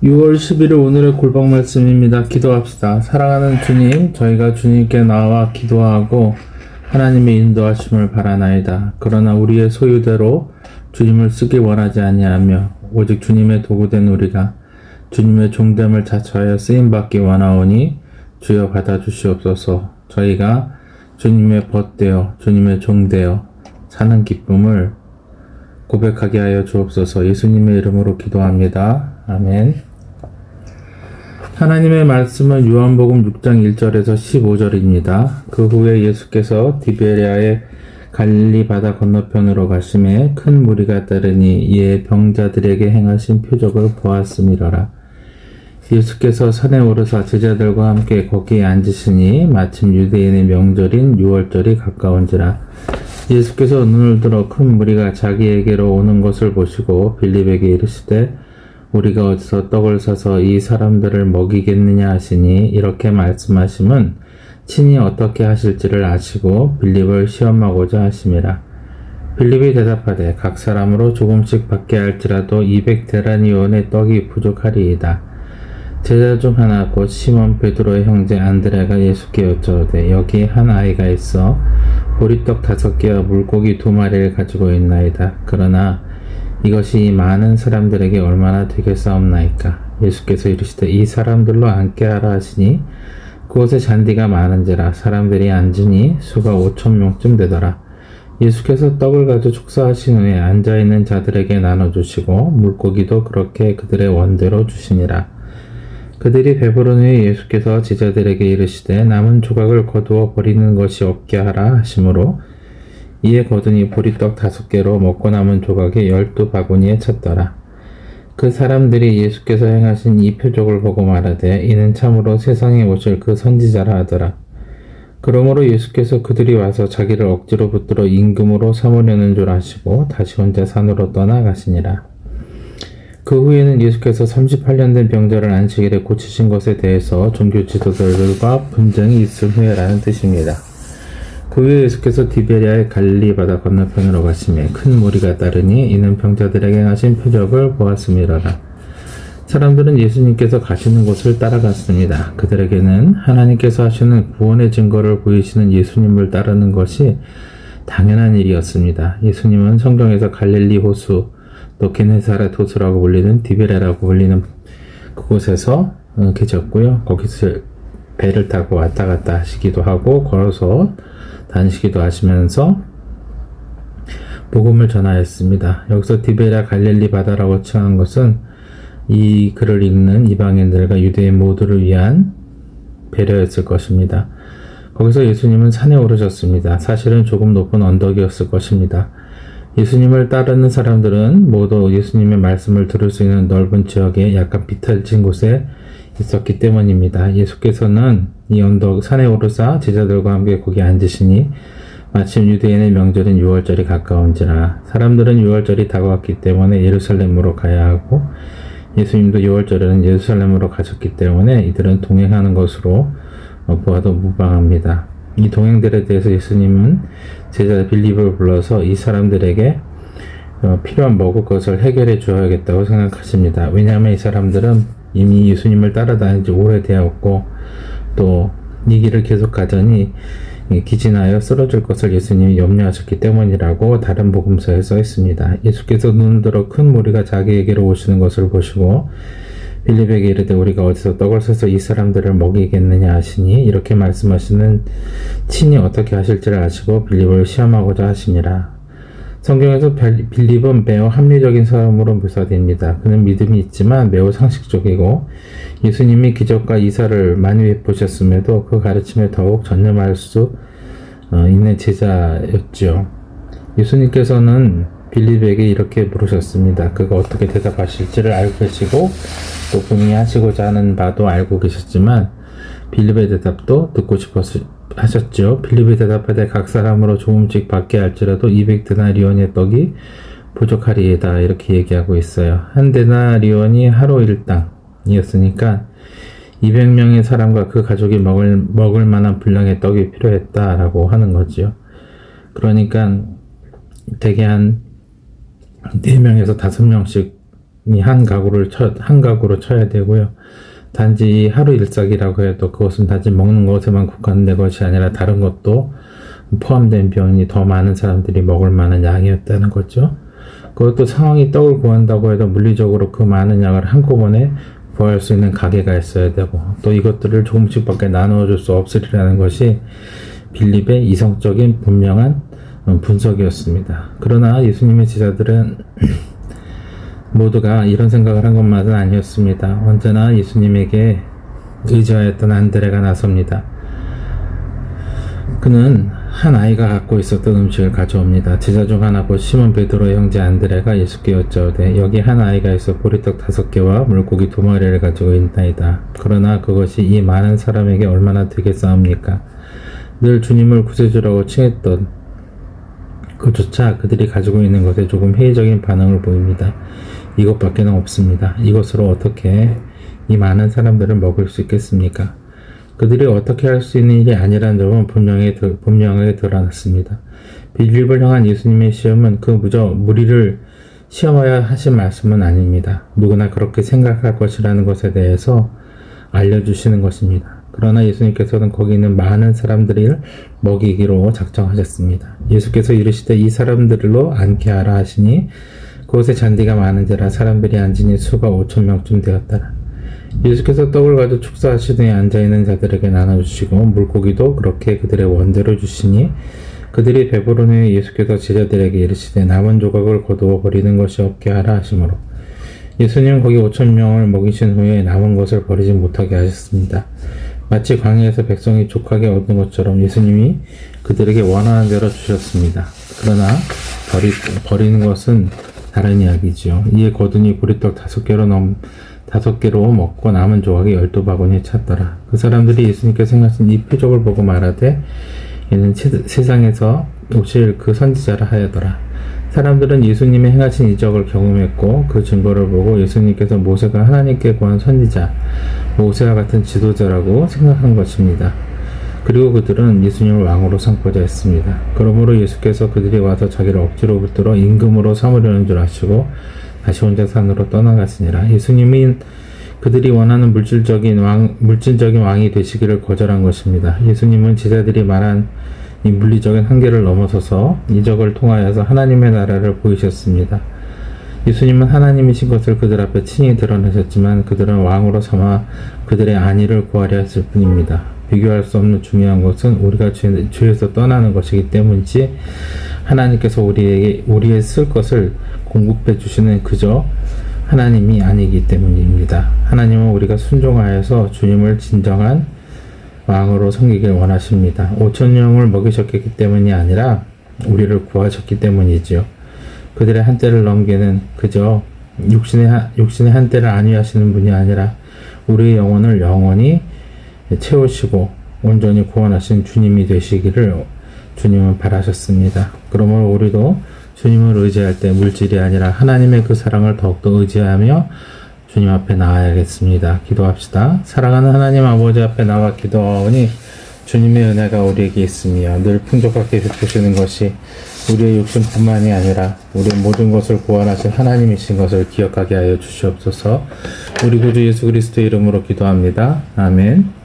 6월 11일 오늘의 골방 말씀입니다. 기도합시다. 사랑하는 주님, 저희가 주님께 나와 기도하고 하나님의 인도하심을 바라나이다. 그러나 우리의 소유대로 주님을 쓰기 원하지 아니하며 오직 주님의 도구된 우리가 주님의 종됨을 자처하여 쓰임받기 원하오니 주여 받아주시옵소서. 저희가 주님의 벗되어 주님의 종되어 사는 기쁨을 고백하게 하여 주옵소서. 예수님의 이름으로 기도합니다. 아멘. 하나님의 말씀은 요한복음 6장 1절에서 15절입니다. 그 후에 예수께서 디베랴의 갈릴리 바다 건너편으로 가심에 큰 무리가 따르니 이에 병자들에게 행하신 표적을 보았음이러라. 예수께서 산에 오르사 제자들과 함께 거기에 앉으시니 마침 유대인의 명절인 유월절이 가까운지라. 예수께서 눈을 들어 큰 무리가 자기에게로 오는 것을 보시고 빌립에게 이르시되 우리가 어디서 떡을 사서 이 사람들을 먹이겠느냐 하시니 이렇게 말씀하심은 친히 어떻게 하실지를 아시고 빌립을 시험하고자 하심이라. 빌립이 대답하되 각 사람으로 조금씩 받게 할지라도 200데나리온의 떡이 부족하리이다. 제자 중 하나 곧 시몬 베드로의 형제 안드레가 예수께 여쭈어되 여기 한 아이가 있어 보리떡 5개와 물고기 2마리를 가지고 있나이다. 그러나 이것이 많은 사람들에게 얼마나 되겠사옵나이까. 예수께서 이르시되 이 사람들로 앉게 하라 하시니 그곳에 잔디가 많은지라 사람들이 앉으니 수가 5,000명쯤 되더라. 예수께서 떡을 가져 축사하신 후에 앉아있는 자들에게 나눠주시고 물고기도 그렇게 그들의 원대로 주시니라. 그들이 배부른 후에 예수께서 제자들에게 이르시되 남은 조각을 거두어 버리는 것이 없게 하라 하시므로 이에 거두니 보리떡 5개로 먹고 남은 조각이 12바구니에 찼더라. 그 사람들이 예수께서 행하신 이 표적을 보고 말하되 이는 참으로 세상에 오실 그 선지자라 하더라. 그러므로 예수께서 그들이 와서 자기를 억지로 붙들어 임금으로 삼으려는 줄 아시고 다시 혼자 산으로 떠나가시니라. 그 후에는 예수께서 38년 된 병자를 안식일에 고치신 것에 대해서 종교 지도자들과 분쟁이 있을 후에라는 뜻입니다. 그 후에 예수께서 디베랴의 갈릴리 바다 건너편으로 가시매 큰 무리가 따르니 이는 병자들에게 하신 표적을 보았음이로라. 사람들은 예수님께서 가시는 곳을 따라갔습니다. 그들에게는 하나님께서 하시는 구원의 증거를 보이시는 예수님을 따르는 것이 당연한 일이었습니다. 예수님은 성경에서 갈릴리 호수 또 게네사렛 호수라고 불리는 디베랴라고 불리는 그곳에서 계셨고요. 거기서 배를 타고 왔다 갔다 하시기도 하고 걸어서 다니시기도 하시면서 복음을 전하였습니다. 여기서 디베랴 갈릴리 바다라고 칭한 것은 이 글을 읽는 이방인들과 유대인 모두를 위한 배려였을 것입니다. 거기서 예수님은 산에 오르셨습니다. 사실은 조금 높은 언덕이었을 것입니다. 예수님을 따르는 사람들은 모두 예수님의 말씀을 들을 수 있는 넓은 지역에 약간 비탈진 곳에 있었기 때문입니다. 예수께서는 이 언덕 산에 오르사 제자들과 함께 거기 앉으시니 마침 유대인의 명절인 유월절이 가까운지라. 사람들은 유월절이 다가왔기 때문에 예루살렘으로 가야 하고 예수님도 유월절에는 예루살렘으로 가셨기 때문에 이들은 동행하는 것으로 보아도 무방합니다. 이 동행들에 대해서 예수님은 제자 빌립을 불러서 이 사람들에게 필요한 먹을 것을 해결해 주어야겠다고 생각하십니다. 왜냐하면 이 사람들은 이미 예수님을 따라다닌 지 오래되었고 또 이 길을 계속 가자니 기진하여 쓰러질 것을 예수님이 염려하셨기 때문이라고 다른 복음서에 써 있습니다. 예수께서 눈을 들어 큰 무리가 자기에게로 오시는 것을 보시고 빌립에게 이르되 우리가 어디서 떡을 사서 이 사람들을 먹이겠느냐 하시니 이렇게 말씀하시는 친히 어떻게 하실지를 아시고 빌립을 시험하고자 하시니라. 성경에서 빌립은 매우 합리적인 사람으로 묘사됩니다. 그는 믿음이 있지만 매우 상식적이고 예수님이 기적과 이사를 많이 보셨음에도 그 가르침에 더욱 전념할 수 있는 제자였죠. 예수님께서는 빌립에게 이렇게 물으셨습니다. 그가 어떻게 대답하실지를 알고 계시고 또 본인이 하시고자 하는 바도 알고 계셨지만 빌립의 대답도 듣고 하셨죠. 빌립이 대답하되 각 사람으로 조금씩 받게 할지라도 200데나리온의 떡이 부족하리이다 이렇게 얘기하고 있어요. 한 데나리온이 하루 일당이었으니까 200명의 사람과 그 가족이 먹을 만한 분량의 떡이 필요했다라고 하는 거죠. 그러니까 대개 한 4명에서 5명씩 한 가구로 쳐야 되고요. 단지 하루 일삭이라고 해도 그것은 단지 먹는 것에만 국한된 것이 아니라 다른 것도 포함된 비용이 더 많은 사람들이 먹을 만한 양이었다는 거죠. 그것도 상황이 떡을 구한다고 해도 물리적으로 그 많은 양을 한꺼번에 구할 수 있는 가게가 있어야 되고, 또 이것들을 조금씩밖에 나누어줄 수 없으리라는 것이 빌립의 이성적인 분명한 분석이었습니다. 그러나 예수님의 제자들은 모두가 이런 생각을 한 것만은 아니었습니다. 언제나 예수님에게 의지하였던 안드레가 나섭니다. 그는 한 아이가 갖고 있었던 음식을 가져옵니다. 제자 중 하나 곧 시몬 베드로의 형제 안드레가 예수께 여짜오되 여기 한 아이가 있어 보리떡 5개와 물고기 2마리를 가지고 있나이다. 그러나 그것이 이 많은 사람에게 얼마나 되겠사옵니까? 늘 주님을 구세주라고 칭했던 그조차 그들이 가지고 있는 것에 조금 회의적인 반응을 보입니다. 이것밖에는 없습니다. 이것으로 어떻게 이 많은 사람들을 먹을 수 있겠습니까? 그들이 어떻게 할 수 있는 일이 아니라는 점은 분명하게 드러났습니다. 빌립을 향한 예수님의 시험은 그 무리를 시험하여 하신 말씀은 아닙니다. 누구나 그렇게 생각할 것이라는 것에 대해서 알려주시는 것입니다. 그러나 예수님께서는 거기 있는 많은 사람들을 먹이기로 작정하셨습니다. 예수께서 이르시되 이 사람들로 앉게 하라 하시니 그곳에 잔디가 많은지라 사람들이 앉으니 수가 5,000명쯤 되었더라. 예수께서 떡을 가지고 축사하시더니 앉아있는 자들에게 나눠주시고 물고기도 그렇게 그들의 원대로 주시니 그들이 배부른 후에 예수께서 제자들에게 이르시되 남은 조각을 거두어 버리는 것이 없게 하라 하시므로 예수님은 거기 5,000명을 먹이신 후에 남은 것을 버리지 못하게 하셨습니다. 마치 광야에서 백성이 족하게 얻은 것처럼 예수님이 그들에게 원하는 대로 주셨습니다. 그러나 버리는 것은 다른 이야기지요. 이에 거두니 보리떡 5개로 먹고 남은 조각이 12바구니에 찼더라. 그 사람들이 예수님께서 행하신 이 표적을 보고 말하되 이는 세상에서 오실 그 선지자라 하여더라. 사람들은 예수님의 행하신 이적을 경험했고 그 증거를 보고 예수님께서 모세가 하나님께 구한 선지자, 모세와 같은 지도자라고 생각한 것입니다. 그리고 그들은 예수님을 왕으로 삼고자 했습니다. 그러므로 예수께서 그들이 와서 자기를 억지로 붙들어 임금으로 삼으려는 줄 아시고 다시 혼자 산으로 떠나갔으니라. 예수님은 그들이 원하는 물질적인 왕이 되시기를 거절한 것입니다. 예수님은 제자들이 말한 이 물리적인 한계를 넘어서서 이적을 통하여서 하나님의 나라를 보이셨습니다. 예수님은 하나님이신 것을 그들 앞에 친히 드러내셨지만 그들은 왕으로 삼아 그들의 안위를 구하려 했을 뿐입니다. 비교할 수 없는 중요한 것은 우리가 죄에서 떠나는 것이기 때문이지 하나님께서 우리의 쓸 것을 공급해 주시는 그저 하나님이 아니기 때문입니다. 하나님은 우리가 순종하여서 주님을 진정한 왕으로 섬기길 원하십니다. 5,000명을 먹이셨기 때문이 아니라 우리를 구하셨기 때문이지요. 그들의 한때를 넘기는 그저 육신의 한때를 안위하시는 분이 아니라 우리의 영혼을 영원히 채우시고 온전히 구원하신 주님이 되시기를 주님은 바라셨습니다. 그러므로 우리도 주님을 의지할 때 물질이 아니라 하나님의 그 사랑을 더욱더 의지하며 주님 앞에 나아야겠습니다. 기도합시다. 사랑하는 하나님 아버지 앞에 나와 기도하오니 주님의 은혜가 우리에게 있으며 늘 풍족하게 베푸시는 것이 우리의 욕심뿐만이 아니라 우리의 모든 것을 구원하신 하나님이신 것을 기억하게 하여 주시옵소서. 우리 구주 예수 그리스도의 이름으로 기도합니다. 아멘.